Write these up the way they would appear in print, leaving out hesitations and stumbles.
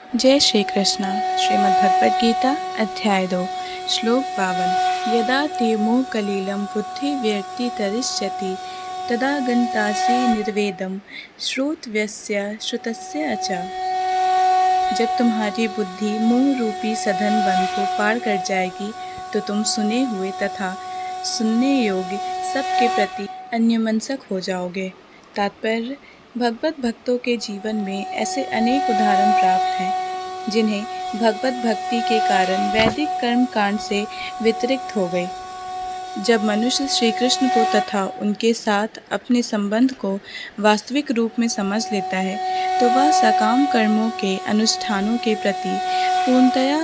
जय श्री कृष्ण। श्रीमद् भगवद गीता अध्याय 2 श्लोक 52। यदा ते मोह कलिलं बुद्धि व्यर्ति तरिष्यति तदा गन्तासि निर्वेदं श्रोतव्यस्य श्रुतस्य च। जब तुम्हारी बुद्धि मोह रूपी सघन वन को पार कर जाएगी तो तुम सुने हुए तथा सुनने योग्य सबके प्रति अन्यमनस्क हो जाओगे। तात्पर्य: भगवत भक्तों के जीवन में ऐसे अनेक उदाहरण प्राप्त हैं जिन्हें भगवत भक्ति के कारण वैदिक कर्म कांड से व्यतिरिक्त हो गई। जब मनुष्य श्री कृष्ण को तथा उनके साथ अपने संबंध को वास्तविक रूप में समझ लेता है तो वह सकाम कर्मों के अनुष्ठानों के प्रति पूर्णतया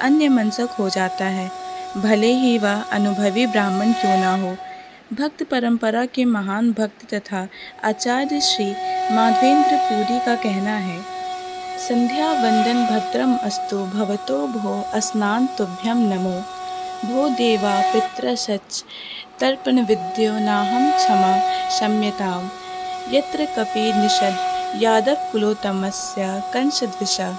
अन्यमनस्क हो जाता है, भले ही वह अनुभवी ब्राह्मण क्यों न हो। भक्त परंपरा के महान भक्त तथा आचार्य श्री माधवेंद्र पुरी का कहना है, संध्या वंदन भद्रम अस्तु भवतो भो अस्नान तुभ्यं नमो भो देवा पितृसच तर्पण विद्यो नाहं क्षमा क्षम्यताम यत्र कपि निषद यादव कुलोत्तमस्य कंसद्विषा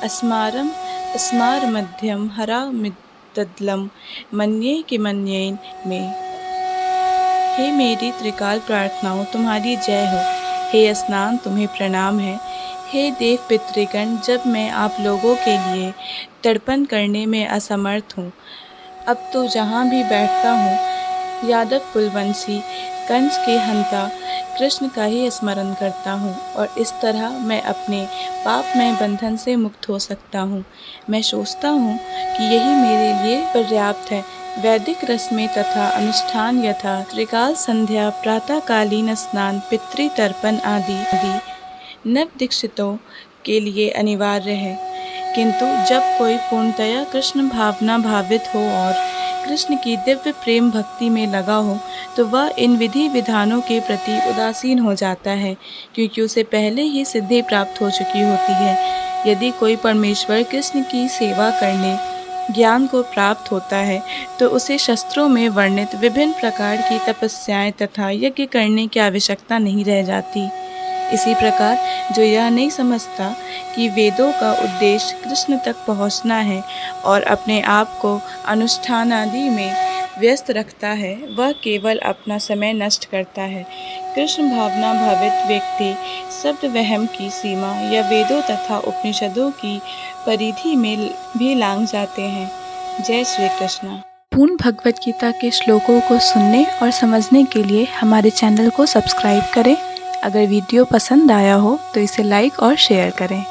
अस्मार मध्यम हरा मिद्दलम मन्ये किमन्येन में। हे मेरी त्रिकाल प्रार्थनाओं तुम्हारी जय हो। हे स्नान तुम्हें प्रणाम है। हे देव पितृगण, जब मैं आप लोगों के लिए तर्पण करने में असमर्थ हूँ, अब तो जहाँ भी बैठता हूँ यादव कुलवंशी कंस के हंता कृष्ण का ही स्मरण करता हूँ और इस तरह मैं अपने पापमय बंधन से मुक्त हो सकता हूँ। मैं सोचता हूँ कि यही मेरे लिए पर्याप्त है। वैदिक रस्में तथा अनुष्ठान यथा त्रिकाल संध्या, प्रातःकालीन स्नान, पितृतर्पण आदि नवदीक्षितों के लिए अनिवार्य है, किंतु जब कोई पूर्णतया कृष्ण भावना भावित हो और कृष्ण की दिव्य प्रेम भक्ति में लगा हो तो वह इन विधि विधानों के प्रति उदासीन हो जाता है, क्योंकि उसे पहले ही सिद्धि प्राप्त हो चुकी होती है। यदि कोई परमेश्वर कृष्ण की सेवा करने ज्ञान को प्राप्त होता है तो उसे शस्त्रों में वर्णित विभिन्न प्रकार की तपस्याएं तथा यज्ञ करने की आवश्यकता नहीं रह जाती। इसी प्रकार जो यह नहीं समझता कि वेदों का उद्देश्य कृष्ण तक पहुंचना है और अपने आप को अनुष्ठान आदि में व्यस्त रखता है, वह केवल अपना समय नष्ट करता है। कृष्ण भावना भावित व्यक्ति शब्द वहम की सीमा या वेदों तथा उपनिषदों की परिधि में भी लांघ जाते हैं। जय श्री कृष्ण। पूर्ण भगवद गीता के श्लोकों को सुनने और समझने के लिए हमारे चैनल को सब्सक्राइब करें। अगर वीडियो पसंद आया हो तो इसे लाइक और शेयर करें।